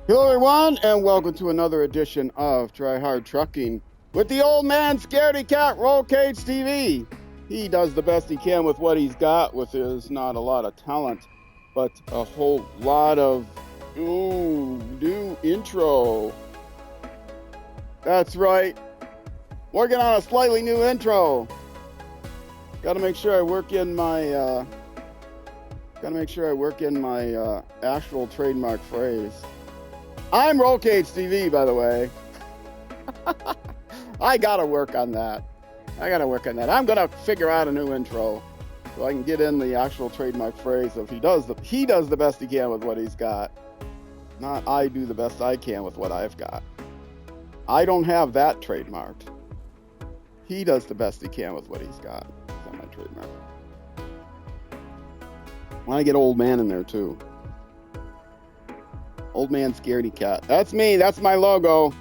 Hello, everyone, and welcome to another edition of Try Hard Trucking with the old man Scaredy Cat Roll Cage TV. He does the best he can with what he's got, with his not a lot of talent, but a whole lot of new intro. That's right, working on a slightly new intro. Got to make sure I work in my actual trademark phrase. I'm Roll Cage TV, by the way. I gotta work on that. I'm gonna figure out a new intro so I can get in the actual trademark phrase of he does the best he can with what he's got. Not I do the best I can with what I've got. I don't have that trademarked. He does the best he can with what he's got. That's my trademark. I want to get old man in there too. Old man scaredy cat. That's me. That's my logo.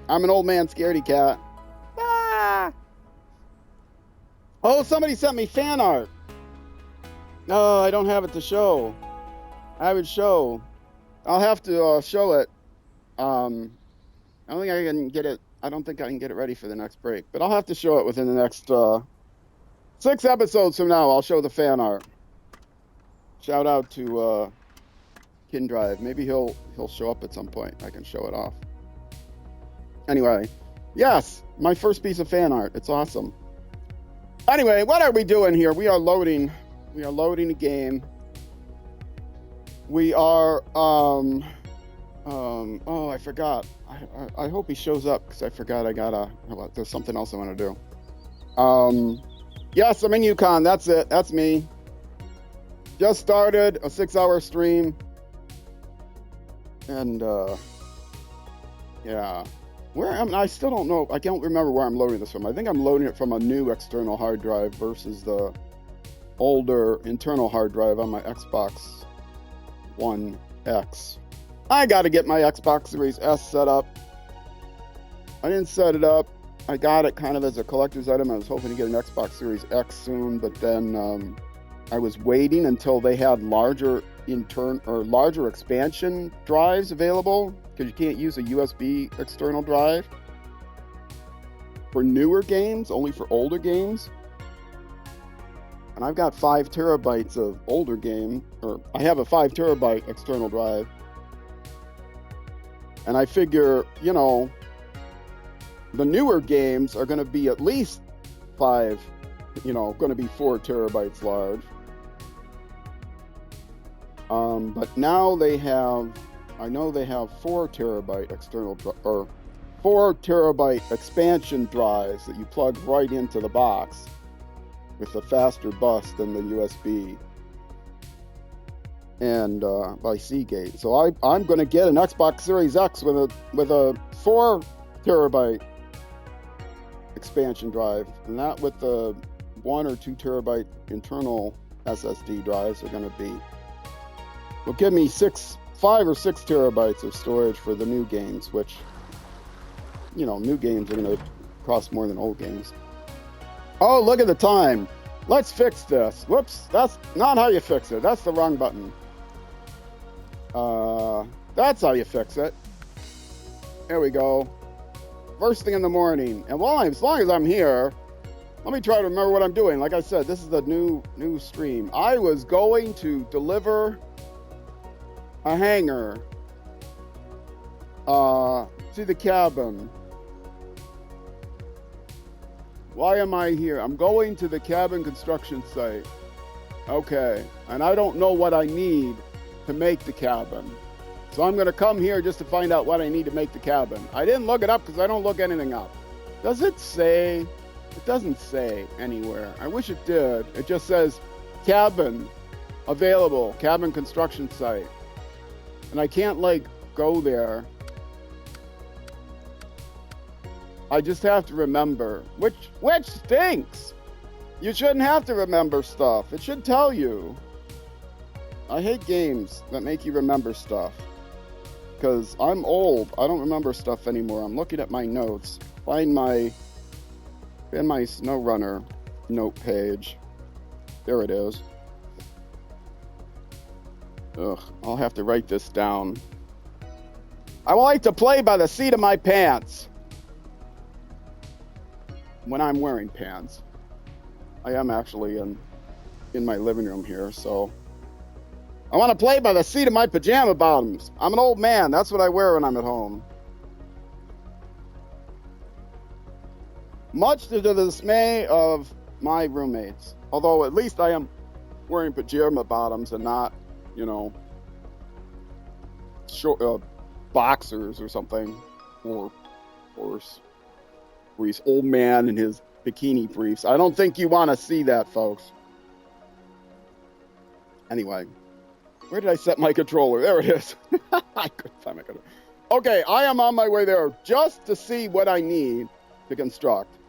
I'm an old man scaredy cat. Ah! Oh, somebody sent me fan art. No, I don't have it to show. I would show. I'll have to show it. I don't think I can get it. I don't think I can get it ready for the next break, but I'll have to show it within the next 6 episodes from now. I'll show the fan art. Shout out to Kindrive. Maybe he'll show up at some point. I can show it off. Anyway, yes, my first piece of fan art. It's awesome. Anyway, what are we doing here? We are loading a game. We are oh, I forgot. I hope he shows up because I forgot there's something else I want to do. Yes, I'm in Yukon. That's it. That's me. Just started a 6-hour stream. And yeah, I still don't know. I can't remember where I'm loading this from. I think I'm loading it from a new external hard drive versus the older internal hard drive on my Xbox One X. I got to get my Xbox Series S set up. I didn't set it up. I got it kind of as a collector's item. I was hoping to get an Xbox Series X soon, but then I was waiting until they had larger expansion drives available, because you can't use a USB external drive for newer games, only for older games. And I've got 5 terabytes of older game, or I have a 5 terabyte external drive. And I figure, the newer games are going to be at least 5, going to be 4 terabytes large. But now I know they have 4 terabyte or 4 terabyte expansion drives that you plug right into the box with a faster bus than the USB and by Seagate. So I'm going to get an Xbox Series X with a 4 terabyte expansion drive, and not with the 1 or 2 terabyte internal SSD drives. Are going to be. Will give me 5 or 6 terabytes of storage for the new games, which, new games are going to cost more than old games. Oh, look at the time. Let's fix this. Whoops, that's not how you fix it. That's the wrong button. That's how you fix it. There we go. First thing in the morning. And as long as I'm here, let me try to remember what I'm doing. Like I said, this is the new stream. I was going to deliver a hanger to the cabin. Why am I here? I'm going to the cabin construction site. Okay, and I don't know what I need to make the cabin. So I'm going to come here just to find out what I need to make the cabin. I didn't look it up because I don't look anything up. Does it say? It doesn't say anywhere. I wish it did. It just says cabin available, cabin construction site. And I can't go there. I just have to remember, which stinks. You shouldn't have to remember stuff. It should tell you. I hate games that make you remember stuff, because I'm old. I don't remember stuff anymore. I'm looking at my notes. Find my SnowRunner note page. There it is. Ugh, I'll have to write this down. I like to play by the seat of my pants. When I'm wearing pants. I am actually in my living room here, so I want to play by the seat of my pajama bottoms. I'm an old man. That's what I wear when I'm at home. Much to the dismay of my roommates. Although at least I am wearing pajama bottoms and not, you know, short boxers or something, or briefs. Old man in his bikini briefs. I don't think you want to see that, folks. Anyway, where did I set my controller? There it is. I couldn't find my controller. Okay, I am on my way there just to see what I need to construct.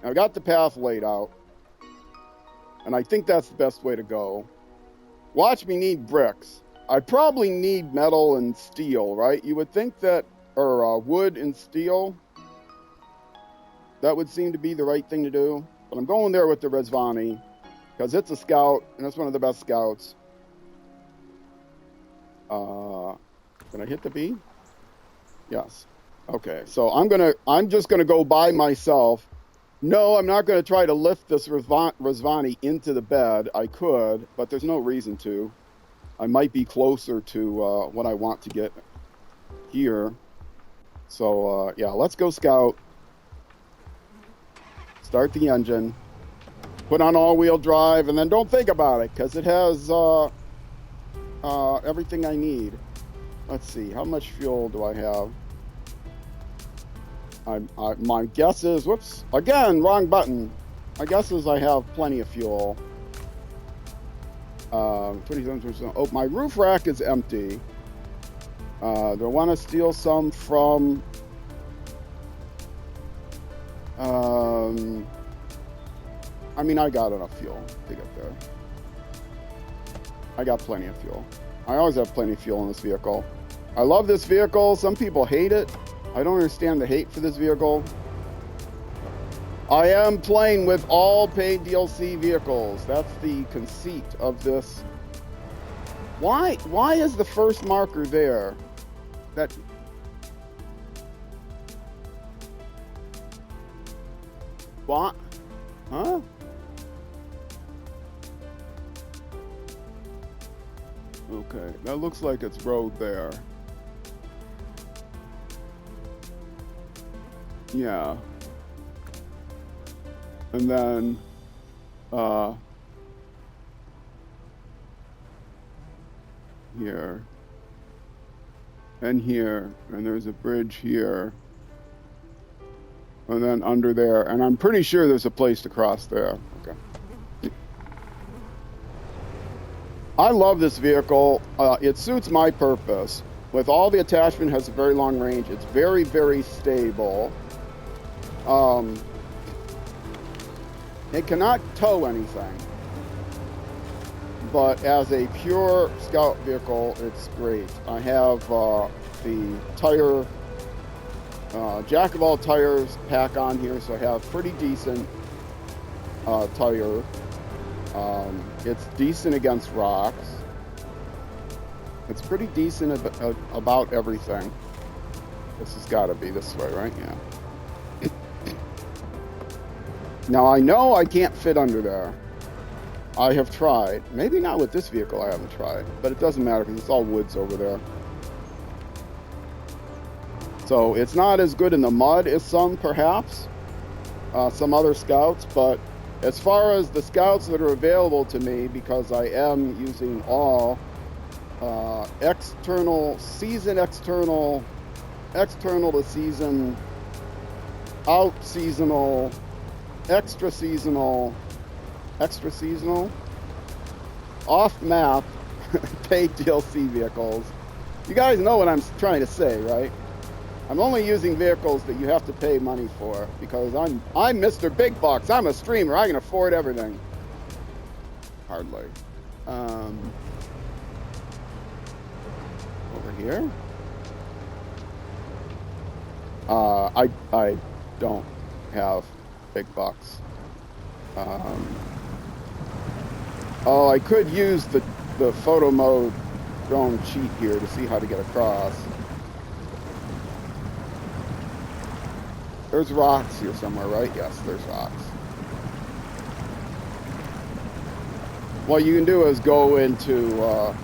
I've got the path laid out, and I think that's the best way to go. Watch me need bricks. I probably need metal and steel, right? You would think that, or wood and steel. That would seem to be the right thing to do. But I'm going there with the Rezvani because it's a scout and it's one of the best scouts. Can I hit the B? Yes. Okay. So I'm just gonna go by myself. No, I'm not gonna try to lift this Rezvani into the bed. I could, but there's no reason to. I might be closer to what I want to get here. So yeah, let's go scout. Start the engine, put on all-wheel drive, and then don't think about it because it has everything I need. Let's see, how much fuel do I have? My guess is, whoops, again, wrong button. My guess is I have plenty of fuel. 27%. Oh, my roof rack is empty. Do I want to steal some from... I mean, I got enough fuel to get there. I got plenty of fuel. I always have plenty of fuel in this vehicle. I love this vehicle. Some people hate it. I don't understand the hate for this vehicle. I am playing with all paid DLC vehicles. That's the conceit of this. Why is the first marker there? That... What? Huh? Okay, that looks like it's road there. Yeah. And then, here. And here. And there's a bridge here. And then under there. And I'm pretty sure there's a place to cross there. Okay. I love this vehicle. It suits my purpose. With all the attachment, it has a very long range. It's very, very stable. It cannot tow anything. But as a pure scout vehicle, it's great. I have the tire, jack of all tires pack on here, so I have pretty decent tire. It's decent against rocks. It's pretty decent about everything. This has got to be this way, right? Yeah. Now, I know I can't fit under there. I have tried. Maybe not with this vehicle I haven't tried. But it doesn't matter because it's all woods over there. So it's not as good in the mud as some, perhaps. Some other scouts. But as far as the scouts that are available to me, because I am using all external to season, out seasonal, extra seasonal, off map, paid DLC vehicles. You guys know what I'm trying to say, right? I'm only using vehicles that you have to pay money for because I'm Mr. Big Bucks. I'm a streamer. I can afford everything. Hardly. Over here. I don't have big bucks. Oh, I could use the photo mode drone cheat here to see how to get across. There's rocks here somewhere, right? Yes, there's rocks. What you can do is go into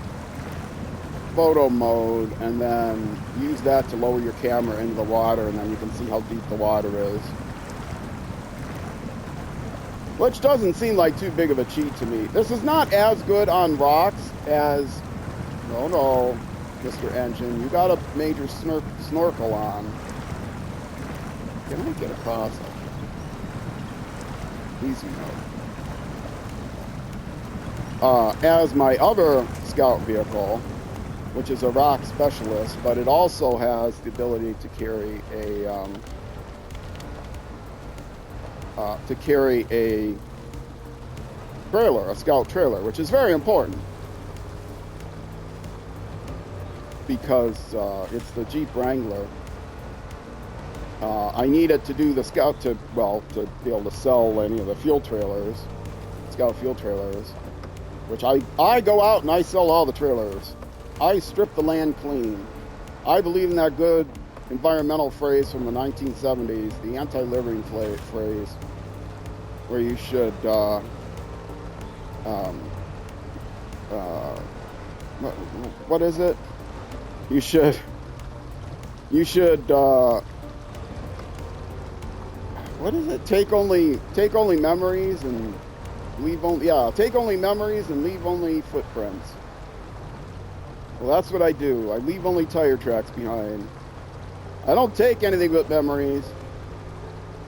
photo mode and then use that to lower your camera into the water, and then you can see how deep the water is. Which doesn't seem like too big of a cheat to me. This is not as good on rocks as... No, Mr. Engine, you got a major snorkel on. Can I get across? Easy mode. As my other scout vehicle, which is a rock specialist, but it also has the ability to carry a trailer, a scout trailer, which is very important because it's the Jeep Wrangler. I need it to do the scout to be able to sell any of the fuel trailers, scout fuel trailers, which I go out and I sell all the trailers. I strip the land clean. I believe in that good environmental phrase from the 1970s, the anti-littering phrase, where you should what is it? You should what is it? Take only memories and leave only take only memories and leave only footprints. Well, that's what I do. I leave only tire tracks behind. I don't take anything but memories.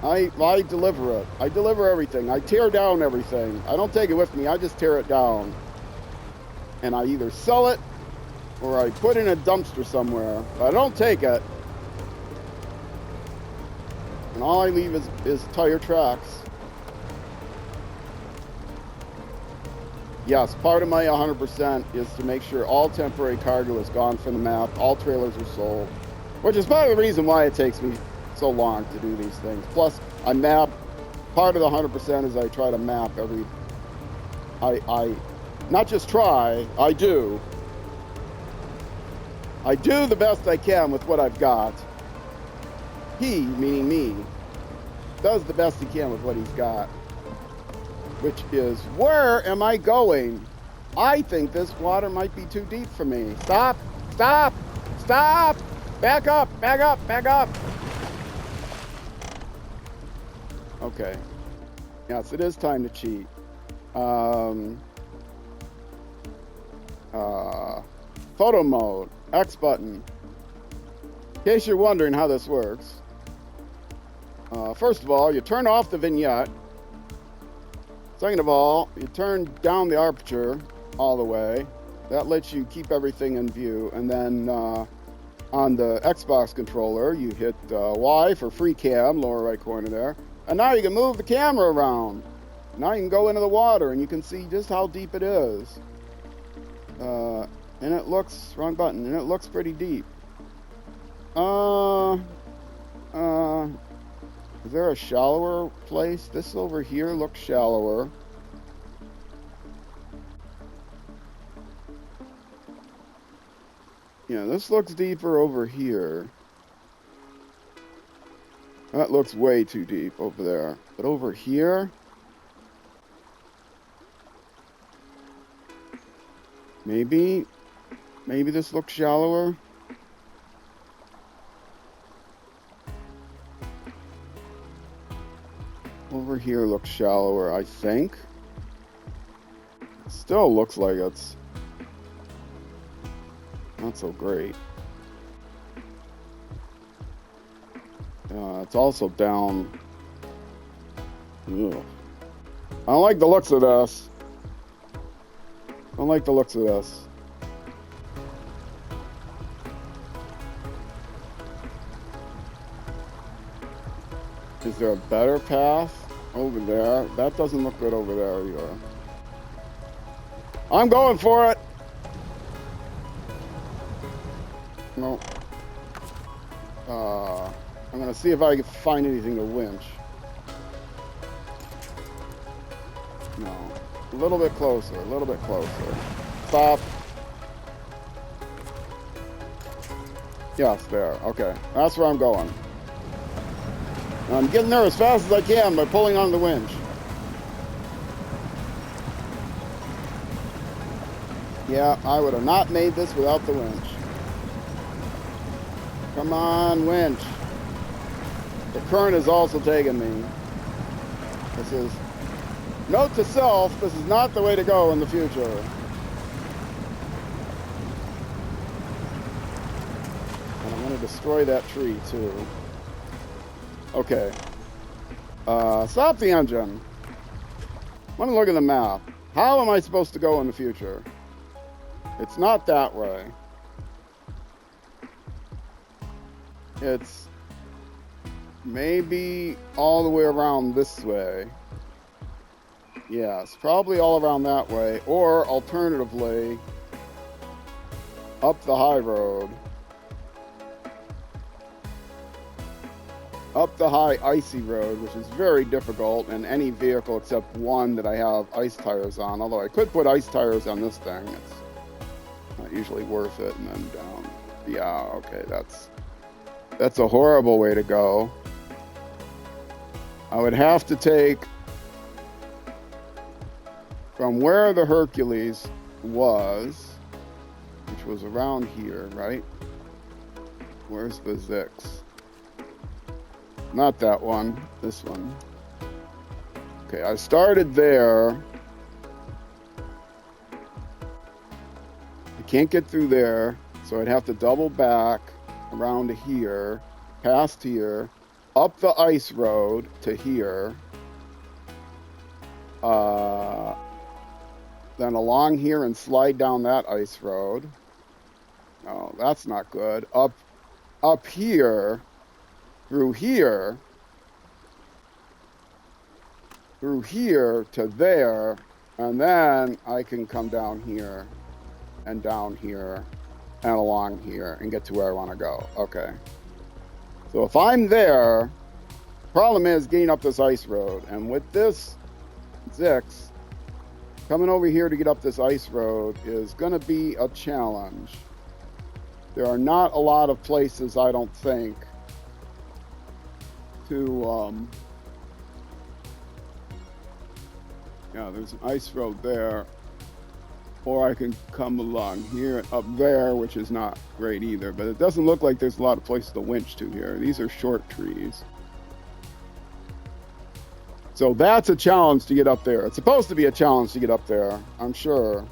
I deliver it. I deliver everything. I tear down everything. I don't take it with me. I just tear it down. And I either sell it or I put it in a dumpster somewhere. But I don't take it. And all I leave is tire tracks. Yes, part of my 100% is to make sure all temporary cargo is gone from the map, all trailers are sold, which is part of the reason why it takes me so long to do these things. Plus, I map, part of the 100% is I try to map every, I not just try, I do. I do the best I can with what I've got. He, meaning me, does the best he can with what he's got. Which is, where am I going? I think this water might be too deep for me. Stop! Stop! Stop! Back up! Back up! Back up! Okay. Yes, it is time to cheat. Photo mode. X button. In case you're wondering how this works. First of all, you turn off the vignette. Second of all, you turn down the aperture all the way. That lets you keep everything in view. And then on the Xbox controller, you hit Y for free cam, lower right corner there. And now you can move the camera around. Now you can go into the water and you can see just how deep it is. And it looks, wrong button, and it looks pretty deep. Is there a shallower place? This over here looks shallower. Yeah, this looks deeper over here. That looks way too deep over there. But over here... Maybe this looks shallower. Over here looks shallower, I think. Still looks like it's not so great. It's also down. Ugh. I don't like the looks of this. I don't like the looks of this. Is there a better path over there? That doesn't look good over there either. I'm going for it! No. I'm gonna see if I can find anything to winch. No. A little bit closer, a little bit closer. Stop. Yes, there. Okay. That's where I'm going. I'm getting there as fast as I can by pulling on the winch. Yeah, I would have not made this without the winch. Come on, winch. The current is also taking me. This is, note to self, this is not the way to go in the future. And I'm going to destroy that tree too. Okay. Stop the engine. I want to look at the map. How am I supposed to go in the future? It's not that way. It's maybe all the way around this way. Yes, probably all around that way. Or alternatively, up the high road. Up the high icy road, which is very difficult in any vehicle except one that I have ice tires on. Although I could put ice tires on this thing. It's not usually worth it. And then down. Yeah, okay, that's a horrible way to go. I would have to take from where the Hercules was, which was around here, right? Where's the ZiKZ? Not that one, this one. Okay, I started there. I can't get through there, so I'd have to double back around to here, past here, up the ice road to here, then along here and slide down that ice road. Oh, that's not good. Up here, through here to there, and then I can come down here and down here and along here and get to where I want to go. Okay. So if I'm there, problem is getting up this ice road, and with this ZiKZ, coming over here to get up this ice road is going to be a challenge. There are not a lot of places, I don't think, to, yeah, there's an ice road there, or I can come along here and up there, which is not great either, but it doesn't look like there's a lot of places to winch to here. These are short trees. So that's a challenge to get up there. It's supposed to be a challenge to get up there, I'm sure.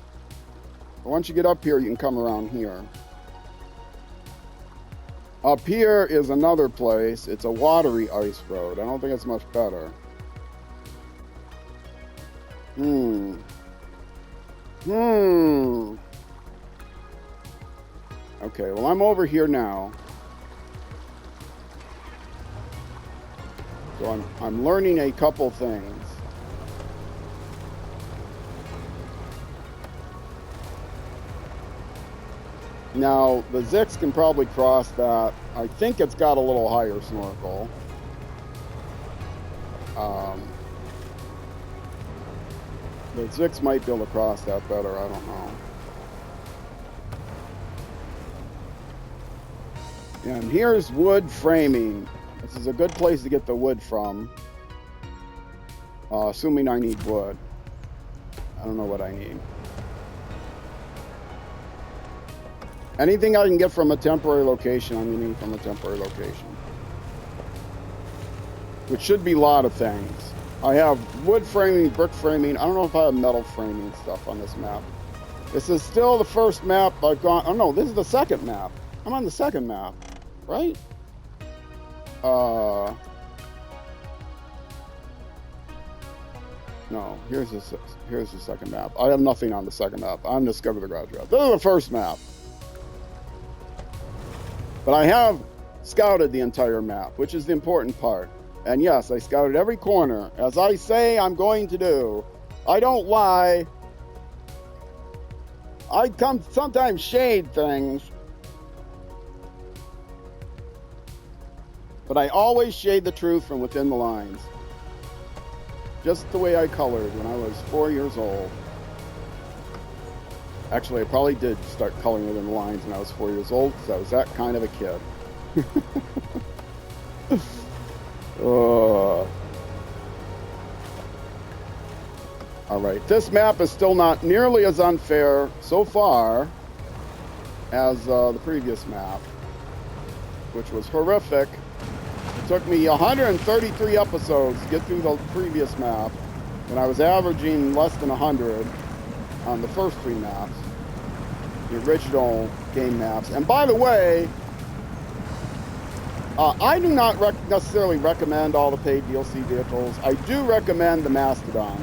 But once you get up here, you can come around here. Up here is another place. It's a watery ice road. I don't think it's much better. Okay, well, I'm over here now. So I'm learning a couple things. Now, the ZiKZ can probably cross that. I think it's got a little higher snorkel. The ZiKZ might be able to cross that better, I don't know. And here's wood framing. This is a good place to get the wood from. Assuming I need wood. I don't know what I need. Anything I can get from a temporary location, I'm getting from a temporary location. Which should be a lot of things. I have wood framing, brick framing. I don't know if I have metal framing stuff on this map. This is still the first map I've gone... Oh no, this is the second map. I'm on the second map, right? No, here's the second map. I have nothing on the second map. I'm Discover the Garage Route. This is the first map. But I have scouted the entire map, which is the important part. And yes, I scouted every corner, as I say I'm going to do. I don't lie. I sometimes shade things. But I always shade the truth from within the lines. Just the way I colored when I was 4 years old. Actually, I probably did start coloring within the lines when I was 4 years old, because I was that kind of a kid. All right, this map is still not nearly as unfair so far as the previous map, which was horrific. It took me 133 episodes to get through the previous map, and I was averaging less than 100 on the first 3 maps, the original game maps. And by the way, I do not necessarily recommend all the paid DLC vehicles. I do recommend the Mastodon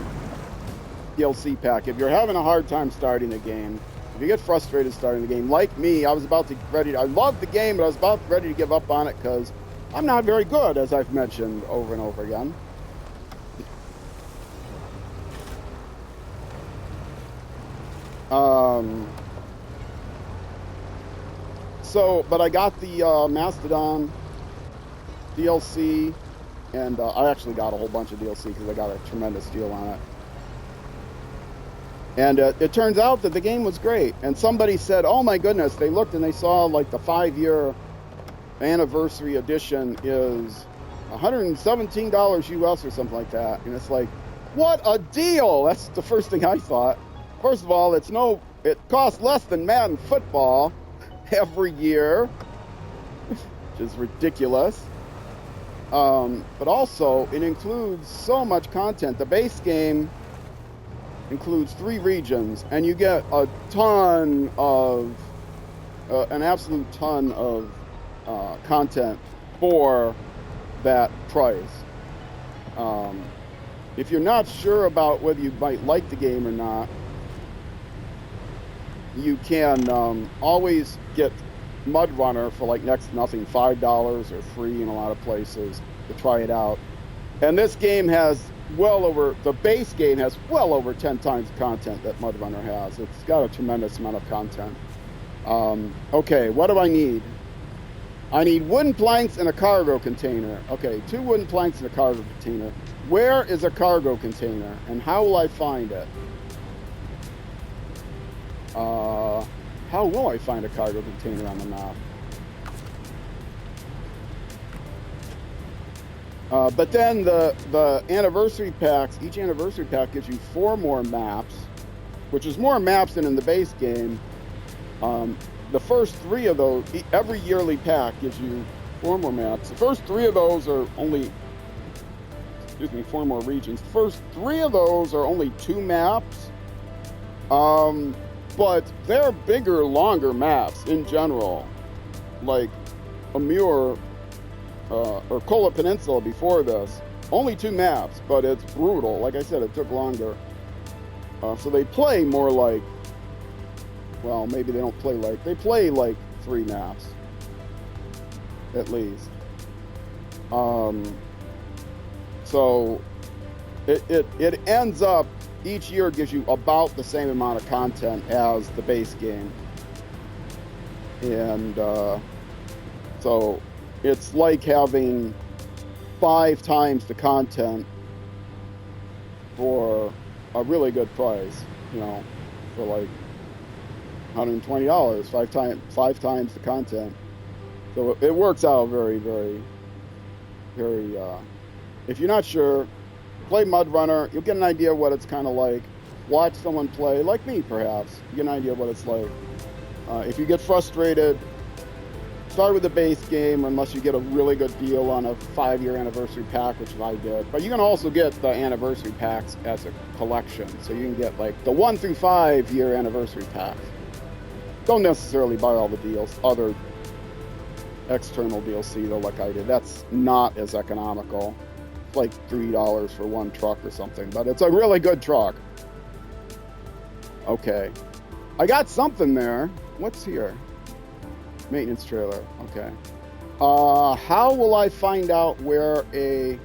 DLC pack. If you're having a hard time starting the game, if you get frustrated starting the game, like me, I loved the game, but I was about ready to give up on it because I'm not very good, as I've mentioned over and over again. But I got the Mastodon DLC, and I actually got a whole bunch of DLC because I got a tremendous deal on it. And it turns out that the game was great. And somebody said, oh my goodness, they looked and they saw like the 5-year anniversary edition is $117 US or something like that. And it's like, what a deal! That's the first thing I thought. First of all, it costs less than Madden football every year, which is ridiculous. But also, it includes so much content. The base game includes 3 regions, and you get a ton of, an absolute ton of content for that price. If you're not sure about whether you might like the game or not, you can always get MudRunner for like next to nothing, $5 or free in a lot of places to try it out. And this game has the base game has well over 10 times the content that MudRunner has. It's got a tremendous amount of content. Okay, what do I need? I need wooden planks and a cargo container. Okay, 2 wooden planks and a cargo container. Where is a cargo container, and how will I find it? How will I find a cargo container on the map? But then the anniversary packs, each anniversary pack gives you 4 more maps, which is more maps than in the base game. The first 3 of those, every yearly pack gives you 4 more maps. The first 3 of those are only, 4 more regions. The first 3 of those are only 2 maps. But they're bigger, longer maps in general. Like Amur or Kola Peninsula before this, only 2 maps, but it's brutal. Like I said, it took longer. So they play more like, well, maybe they don't play like, they play like 3 maps, at least. So it ends up, each year gives you about the same amount of content as the base game. And so it's like having 5 times the content for a really good price, for like $120, 5 times the content. So it works out very, very, very, if you're not sure, play MudRunner, you'll get an idea what it's kind of like. Watch someone play, like me perhaps, you get an idea what it's like. If you get frustrated, start with the base game unless you get a really good deal on a 5-year anniversary pack, which I did. But you can also get the anniversary packs as a collection. So you can get like the 1 through 5 year anniversary packs. Don't necessarily buy all the deals, other external DLC though, like I did. That's not as economical. It's like $3 for 1 truck or something, but it's a really good truck. Okay. I got something there. What's here? Maintenance trailer. Okay. How will I find out where a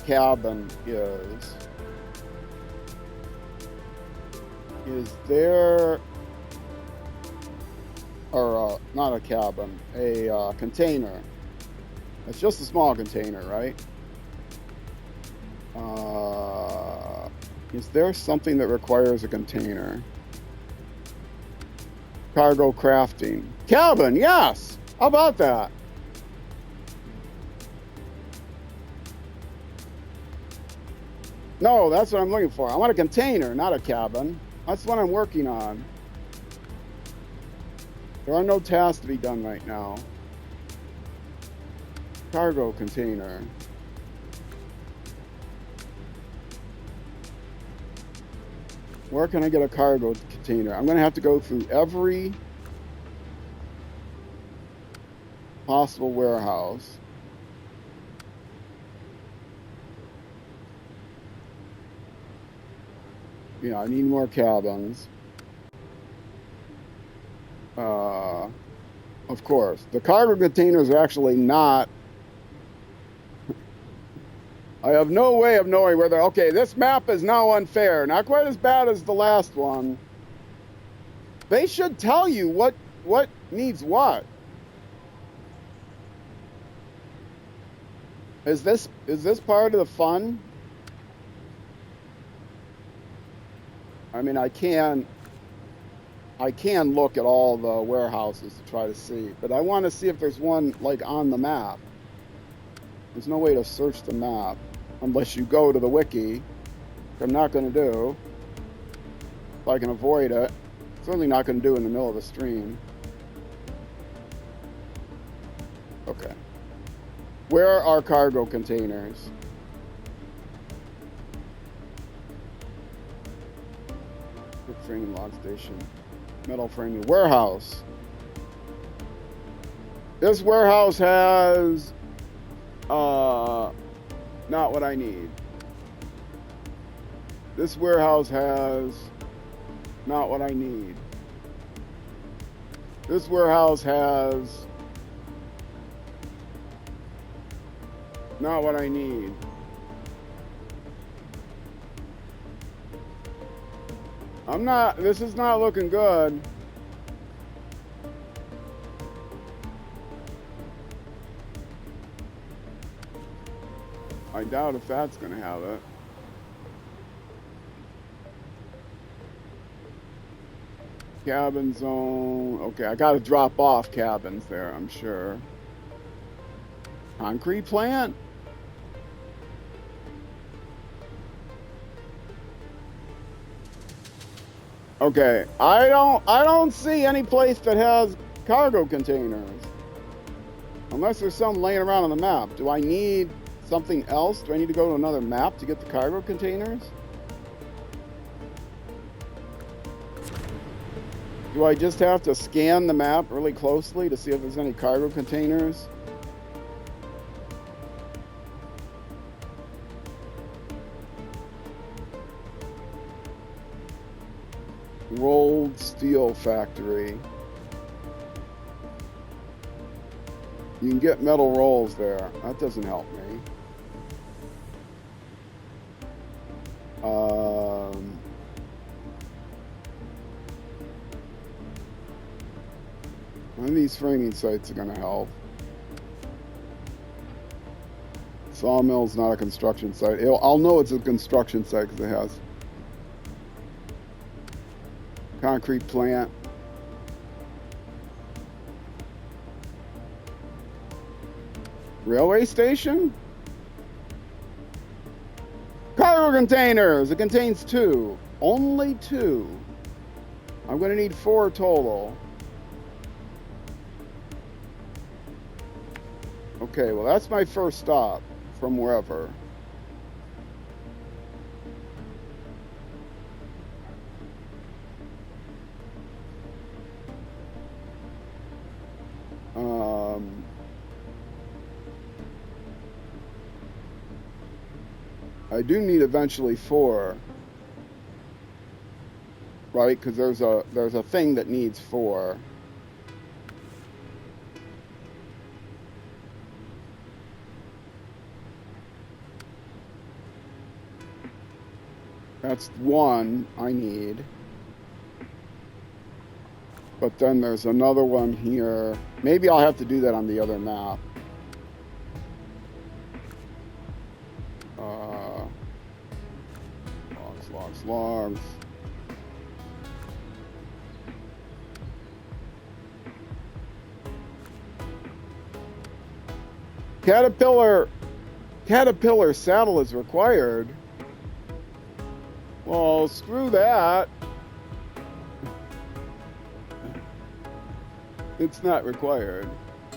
cabin is? Is there, or not a cabin, a container? It's just a small container, right? Is there something that requires a container? Cargo crafting. Cabin, yes! How about that? No, that's what I'm looking for. I want a container, not a cabin. That's what I'm working on. There are no tasks to be done right now. Cargo container. Where can I get a cargo container? I'm going to have to go through every possible warehouse. Yeah, I need more cabins. Of course. The cargo containers are actually not... I have no way of knowing whether... Okay, this map is now unfair. Not quite as bad as the last one. They should tell you what needs what. Is this part of the fun? I mean, I can look at all the warehouses to try to see, but I want to see if there's one like on the map. There's no way to search the map unless you go to the wiki, which I'm not going to do. If I can avoid it. Certainly not going to do it in the middle of a stream. Okay. Where are cargo containers? Framing log station. Metal framing warehouse. This warehouse has not what I need. This warehouse has not what I need. This warehouse has not what I need. This is not looking good. I doubt if that's gonna have it. Cabin zone. Okay, I gotta drop off cabins there, I'm sure. Concrete plant? Okay, I don't see any place that has cargo containers. Unless there's some laying around on the map. Do I need something else? Do I need to go to another map to get the cargo containers? Do I just have to scan the map really closely to see if there's any cargo containers? Rolled steel factory. You can get metal rolls there. That doesn't help me. None of these framing sites are going to help. Sawmill's not a construction site. I'll know it's a construction site because it has concrete plant. Railway station? Cargo containers! It contains 2. Only 2. I'm going to need 4 total. Okay, well that's my first stop from wherever. I do need eventually 4, right? Because there's a thing that needs 4. That's 1 I need. But then there's another one here. Maybe I'll have to do that on the other map. Logs. Caterpillar saddle is required. Well, screw that. It's not required.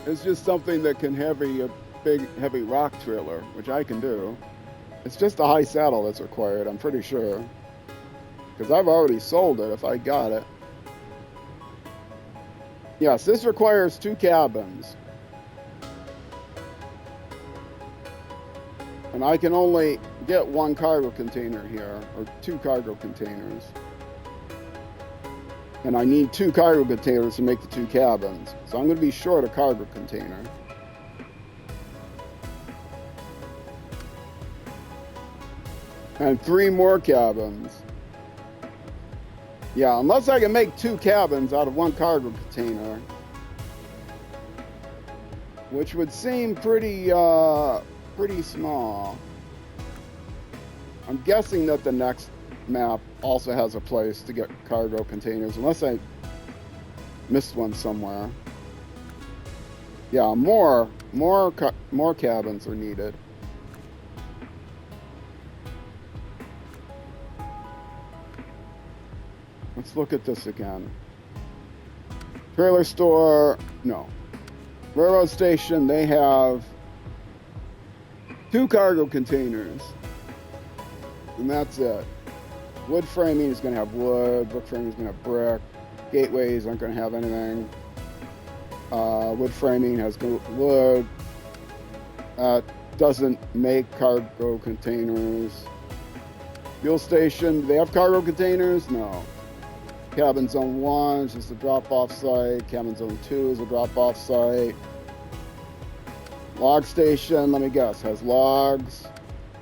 It's just something that can have a big, heavy rock trailer, which I can do. It's just a high saddle that's required, I'm pretty sure. Because I've already sold it if I got it. Yes, this requires 2 cabins. And I can only get 1 cargo container here, or 2 cargo containers. And I need 2 cargo containers to make the 2 cabins. So I'm going to be short a cargo container. And 3 more cabins. Yeah, unless I can make 2 cabins out of 1 cargo container. Which would seem pretty small. I'm guessing that the next map also has a place to get cargo containers, unless I missed one somewhere. Yeah, more cabins are needed. Let's look at this again. Trailer store, no. Railroad station, they have 2 cargo containers. And that's it. Wood framing is going to have wood. Brick framing is going to have brick. Gateways aren't going to have anything. Wood framing has wood. Doesn't make cargo containers. Fuel station, do they have cargo containers? No. Cabin zone 1 is just a drop-off site. Cabin zone 2 is a drop-off site. Log station, let me guess, has logs.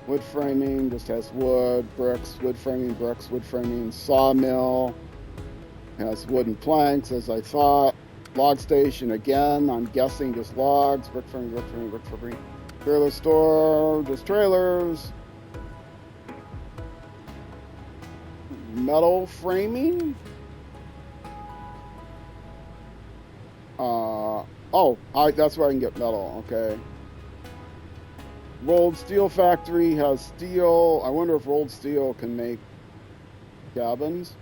Wood framing just has wood, bricks, wood framing, bricks, wood framing. Sawmill has wooden planks, as I thought. Log station, again, I'm guessing just logs. Brick framing, brick framing, brick framing. Trailer store, just trailers. Metal framing. That's where I can get metal, okay. Rolled steel factory has steel. I wonder if rolled steel can make cabins.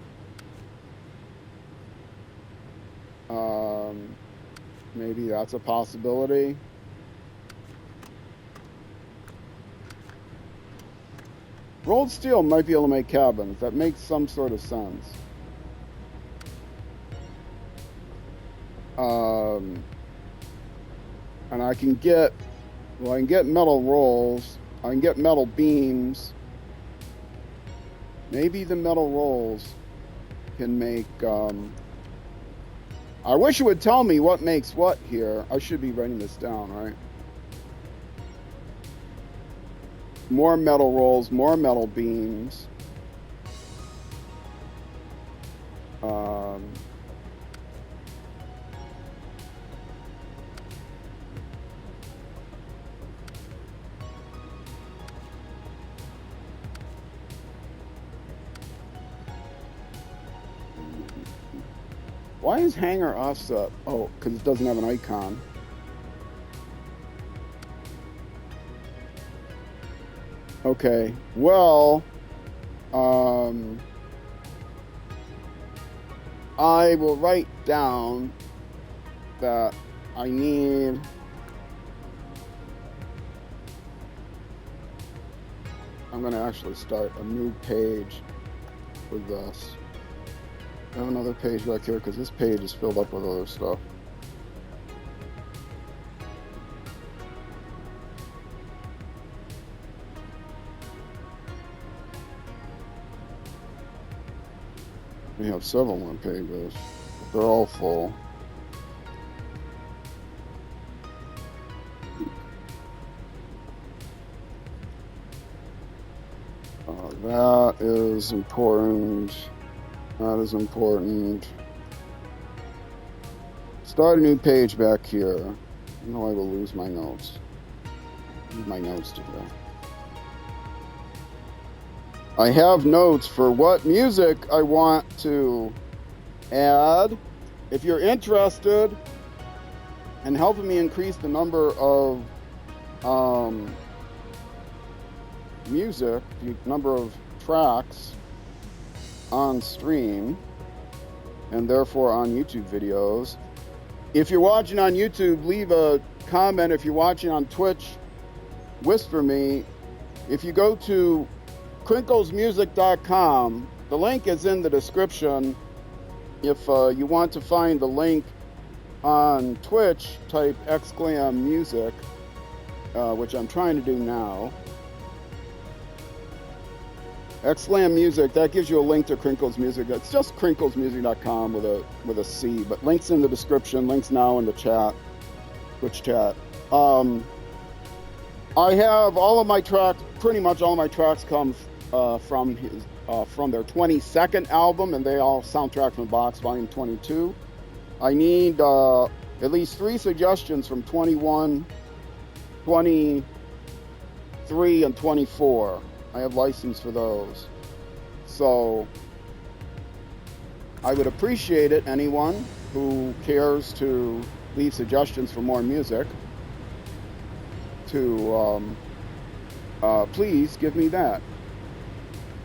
Maybe that's a possibility. Rolled steel might be able to make cabins. That makes some sort of sense. And I can get metal rolls. I can get metal beams. Maybe the metal rolls can make, I wish it would tell me what makes what here. I should be writing this down, right? More metal rolls, more metal beams. Why is hanger offset? Oh, because it doesn't have an icon. Okay, well, I will write down that I need I'm going to actually start a new page with this. I have another page back here because this page is filled up with other stuff. We have several more pages, but they're all full. That is important. That is important. Start a new page back here. I know I will lose my notes. Need my notes today. I have notes for what music I want to add. If you're interested in helping me increase the number of music, the number of tracks, on stream and therefore on YouTube videos. If you're watching on YouTube, leave a comment. If you're watching on Twitch, whisper me. If you go to crinklesmusic.com, the link is in the description. If you want to find the link on Twitch, type !music, which I'm trying to do now. !music, that gives you a link to Crinkles Music. It's just crinklesmusic.com with a C, but links in the description, links now in the chat, Twitch chat. I have all of my tracks, pretty much all of my tracks come from their 22nd album, and they all soundtrack from the box, volume 22. I need at least 3 suggestions from 21, 23, and 24. I have license for those. So I would appreciate it, anyone who cares to leave suggestions for more music, to please give me that.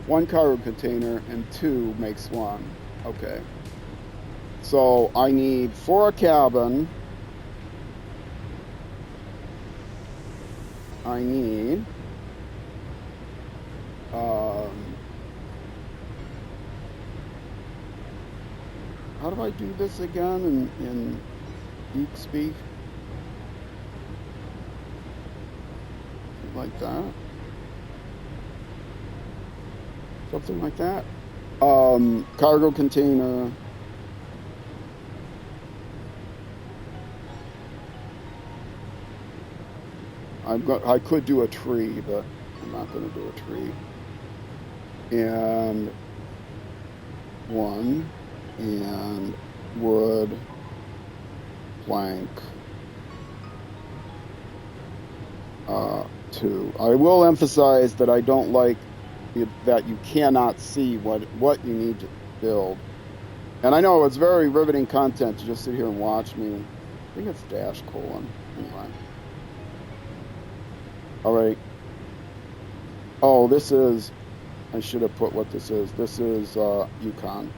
1 cargo container and 2 makes 1. Okay. So I need 4 a cabin. I need how do I do this again in geek speak? Like that. Something like that. Cargo container. I could do a tree, but I'm not going to do a tree. And 1 and wood plank 2. I will emphasize that I don't like that you cannot see what you need to build. And I know it's very riveting content to just sit here and watch me. I think it's -- anyway. All right. Oh, this is, I should have put what this is. This is Yukon.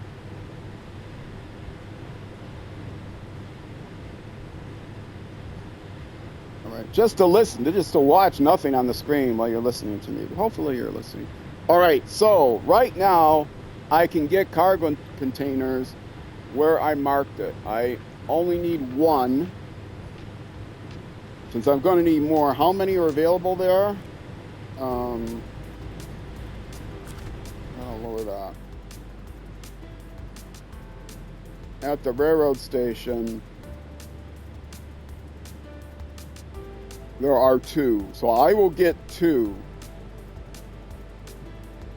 All right, just to listen, just to watch, nothing on the screen while you're listening to me. Hopefully you're listening. All right, so right now I can get cargo containers where I marked it. I only need 1. Since I'm going to need more, how many are available there? I'll lower that. At the railroad station, there are 2. So I will get 2.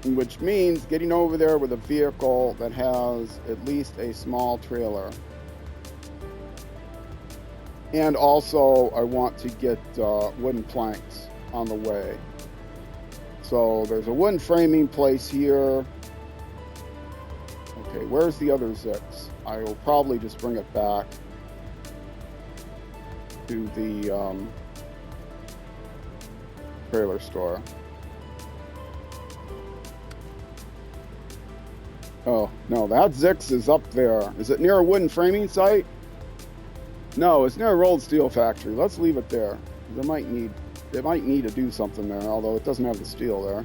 Which means getting over there with a vehicle that has at least a small trailer. And also, I want to get wooden planks on the way. So there's a wooden framing place here. Okay, where's the other ZiKZ? I will probably just bring it back to the trailer store. Oh, no, that ZiKZ is up there. Is it near a wooden framing site? No, it's near a rolled steel factory. Let's leave it there. They might need to do something there, although it doesn't have the steel there.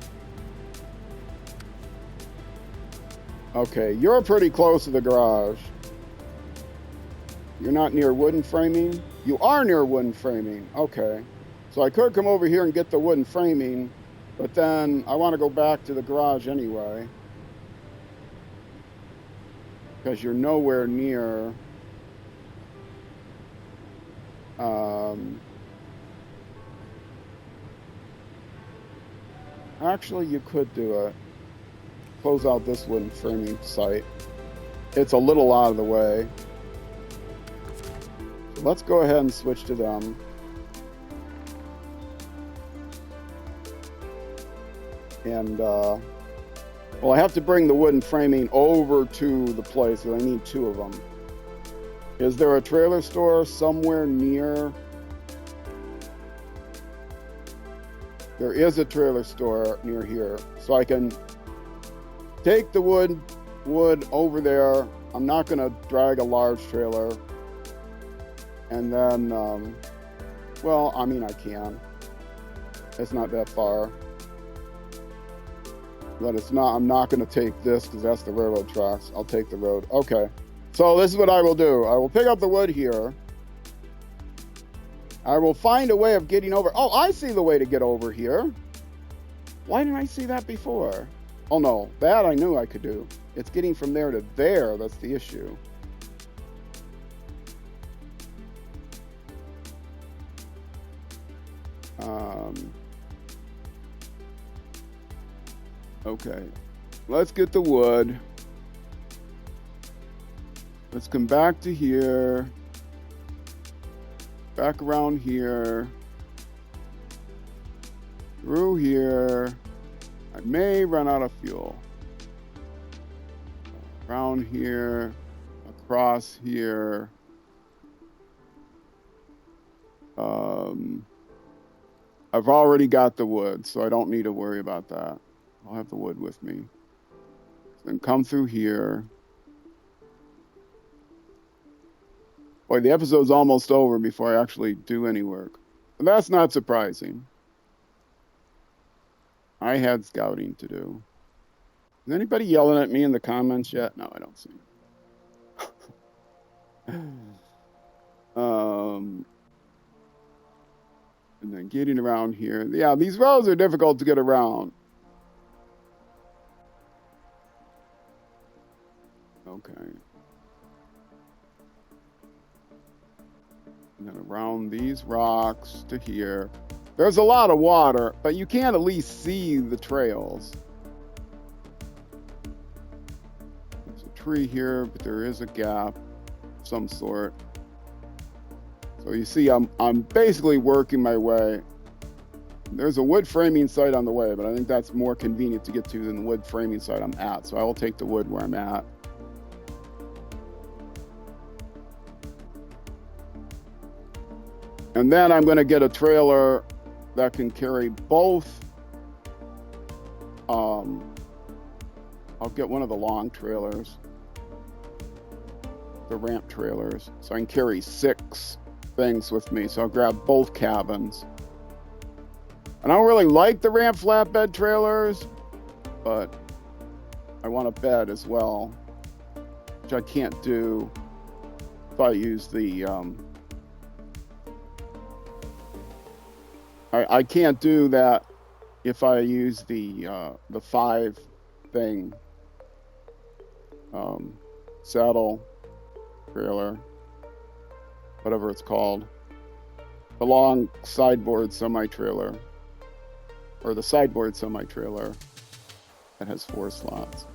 Okay, you're pretty close to the garage. You're not near wooden framing? You are near wooden framing. Okay. So I could come over here and get the wooden framing, but then I want to go back to the garage anyway. Because you're nowhere near... actually, you could do it. Close out this wooden framing site. It's a little out of the way. So let's go ahead and switch to them. And, well, I have to bring the wooden framing over to the place, and I need 2 of them. Is there a trailer store somewhere near? There is a trailer store near here. So I can take the wood wood over there. I'm not going to drag a large trailer. And then, well, I mean, I can. It's not that far. But it's not, I'm not going to take this because that's the railroad tracks. I'll take the road. Okay. So this is what I will do. I will pick up the wood here. I will find a way of getting over. Oh, I see the way to get over here. Why didn't I see that before? Oh no, that I knew I could do. It's getting from there to there. That's the issue. Okay, let's get the wood. Let's come back to here. Back around here. Through here. I may run out of fuel. Around here. Across here. I've already got the wood, so I don't need to worry about that. I'll have the wood with me. Then come through here. Boy, the episode's almost over before I actually do any work. But that's not surprising. I had scouting to do. Is anybody yelling at me in the comments yet? No, I don't see. And then getting around here. Yeah, these roads are difficult to get around. Okay. And then around these rocks to here. There's a lot of water, but you can at least see the trails. There's a tree here, but there is a gap of some sort. So you see, I'm basically working my way. There's a wood framing site on the way, but I think that's more convenient to get to than the wood framing site I'm at. So I will take the wood where I'm at. And then I'm going to get a trailer that can carry both. I'll get one of the long trailers, the ramp trailers, so I can carry 6 things with me. So I'll grab both cabins. And I don't really like the ramp flatbed trailers, but I want a bed as well, which I can't do if I use the I can't do that if I use the 5 thing saddle trailer, whatever it's called, the long sideboard semi-trailer, or the sideboard semi-trailer that has 4 slots.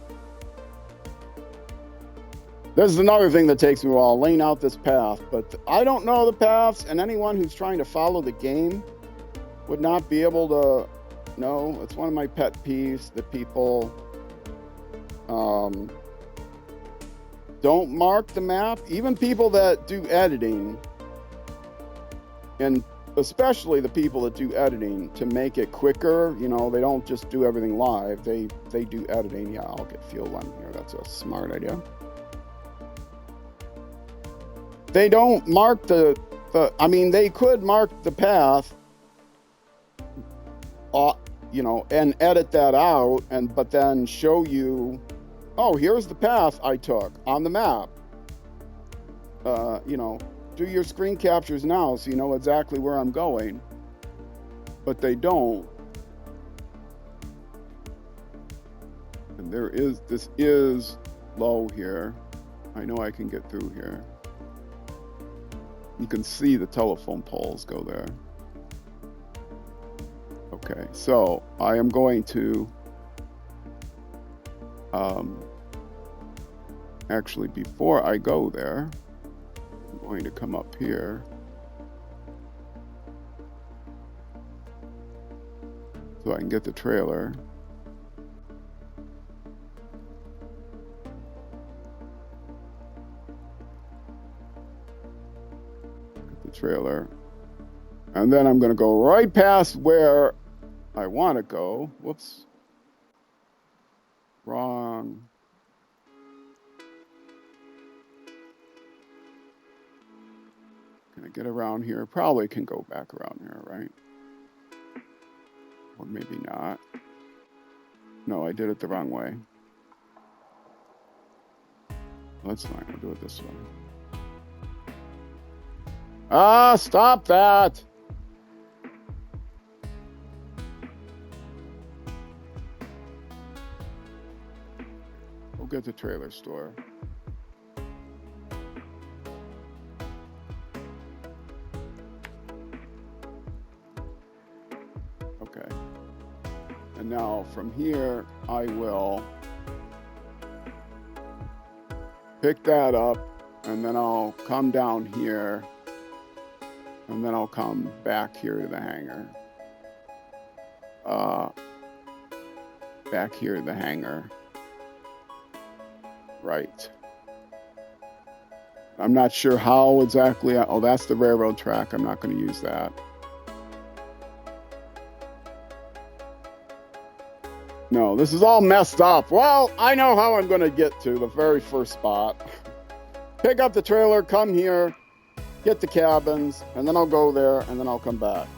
This is another thing that takes me a while, laying out this path, but I don't know the paths, and anyone who's trying to follow the game would not be able to know. It's one of my pet peeves that people don't mark the map. Even people that do editing, and especially the people that do editing to make it quicker, you know, they don't just do everything live. They do editing. Yeah, I'll get fuel on here. That's a smart idea. They don't mark I mean, they could mark the path, you know, and edit that out, but then show you, oh, here's the path I took on the map. You know, do your screen captures now so you know exactly where I'm going. But they don't. And this is low here. I know I can get through here. You can see the telephone poles go there. Okay, so I am going to actually, before I go there, I'm going to come up here so I can get the trailer. Get the trailer. And then I'm going to go right past where I want to go. Whoops. Wrong. Can I get around here? Probably can go back around here, right? Or maybe not. No, I did it the wrong way. That's fine. I'll do it this way. Ah, stop that! We'll get the trailer store. Okay. And now from here, I will pick that up, and then I'll come down here, and then I'll come back here to the hangar. Back here to the hangar. Right. I'm not sure how exactly. Oh, that's the railroad track. I'm not going to use that. No, this is all messed up. Well, I know how I'm going to get to the very first spot. Pick up the trailer, come here, get the cabins, and then I'll go there, and then I'll come back.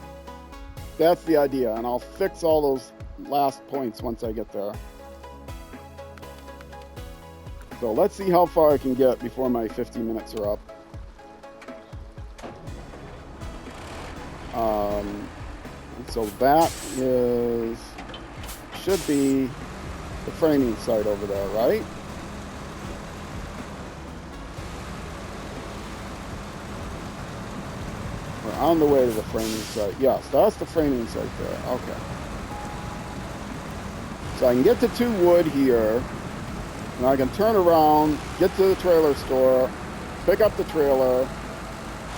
That's the idea, and I'll fix all those last points once I get there. So let's see how far I can get before my 50 minutes are up. So that should be the framing site over there, right? We're on the way to the framing site. Yes, that's the framing site there. Okay. So I can get to 2 wood here, and I can turn around, get to the trailer store, pick up the trailer,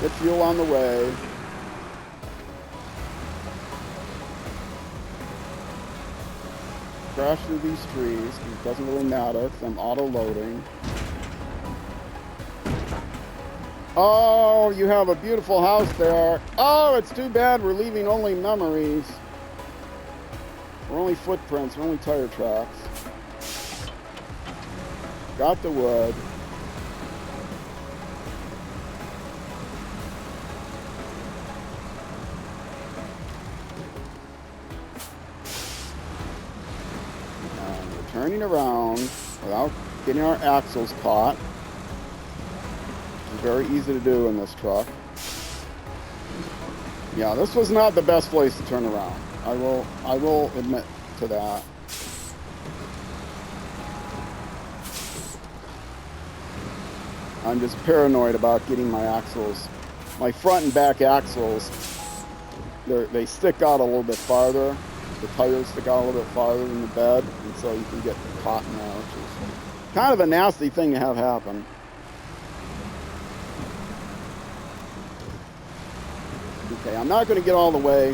get fuel on the way. Crash through these trees, it doesn't really matter because I'm auto-loading. Oh, you have a beautiful house there. Oh, it's too bad we're leaving only memories. We're only footprints, we're only tire tracks. Got the wood. And we're turning around without getting our axles caught. Which is very easy to do in this truck. Yeah, this was not the best place to turn around. I will admit to that. I'm just paranoid about getting my axles, my front and back axles. They stick out a little bit farther. The tires stick out a little bit farther than the bed, and so you can get caught in there, which is kind of a nasty thing to have happen. Okay, I'm not going to get all the way.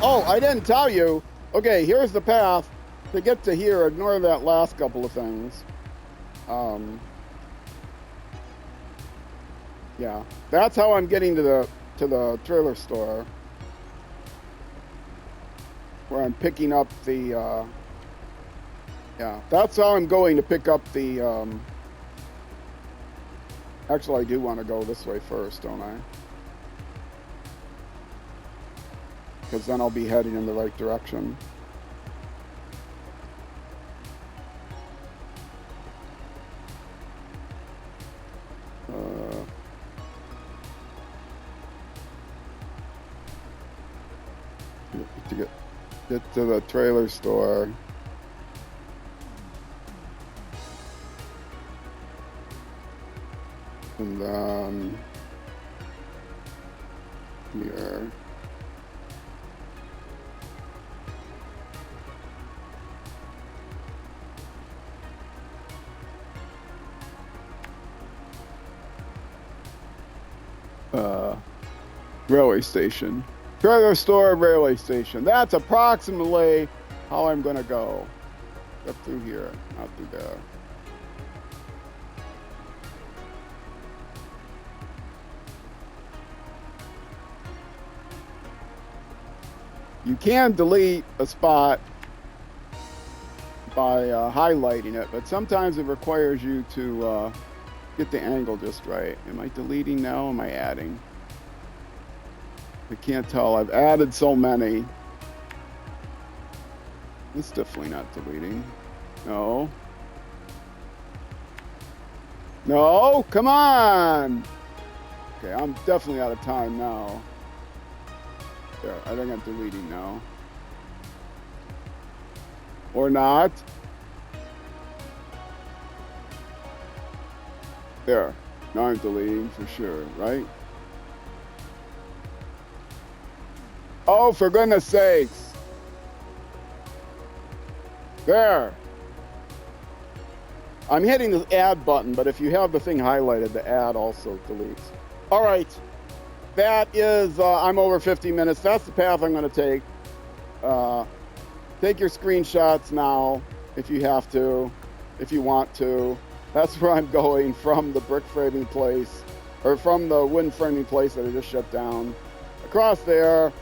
Oh, I didn't tell you. Okay, here's the path to get to here. Ignore that last couple of things. Yeah, that's how I'm getting to the trailer store, where I'm picking up the. Yeah, that's how I'm going to pick up the. Actually, I do want to go this way first, don't I? Because then I'll be heading in the right direction. To get to the trailer store. And then here. Railway station. Trailer store, railway station. That's approximately how I'm going to go. Up through here, not through there. You can delete a spot by highlighting it, but sometimes it requires you to get the angle just right. Am I deleting now? Am I adding? I can't tell. I've added so many. It's definitely not deleting. No. No, come on. Okay, I'm definitely out of time now. There, I think I'm deleting now. Or not. There, now I'm deleting for sure, right? Oh, for goodness sakes. There. I'm hitting the add button, but if you have the thing highlighted, the add also deletes. All right. That is, I'm over 50 minutes. That's the path I'm going to take. Take your screenshots now, if you have to, if you want to. That's where I'm going from the brick framing place, or from the wood framing place that I just shut down, across there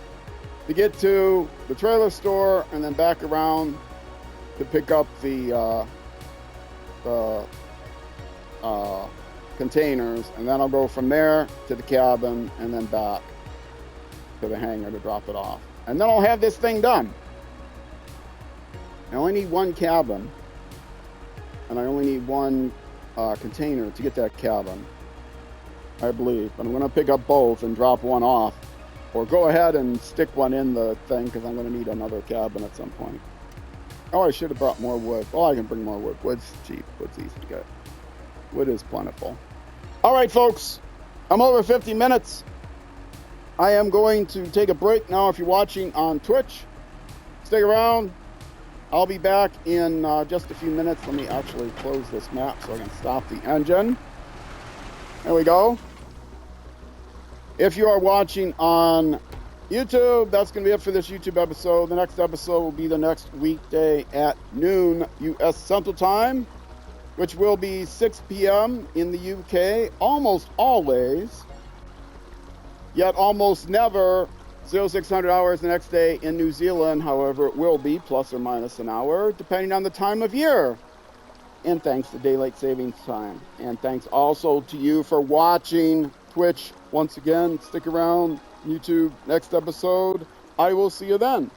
to get to the trailer store, and then back around to pick up the containers, and then I'll go from there to the cabin and then back to the hangar to drop it off. And then I'll have this thing done. I only need one cabin, and I only need one container to get that cabin, I believe. But I'm going to pick up both and drop one off, or go ahead and stick one in the thing, because I'm going to need another cabin at some point. Oh, I should have brought more wood. Well, I can bring more wood. Wood's cheap. Wood's easy to get. Wood is plentiful. All right, folks. I'm over 50 minutes. I am going to take a break now. If you're watching on Twitch, stick around. I'll be back in just a few minutes. Let me actually close this map so I can stop the engine. There we go. If you are watching on YouTube, that's going to be it for this YouTube episode. The next episode will be the next weekday at noon U.S. Central Time, which will be 6 p.m. in the UK, almost always, yet almost never 0600 hours the next day in New Zealand. However, it will be plus or minus an hour, depending on the time of year. And thanks to Daylight Savings Time. And thanks also to you for watching Twitch. Once again, stick around. YouTube, next episode. I will see you then.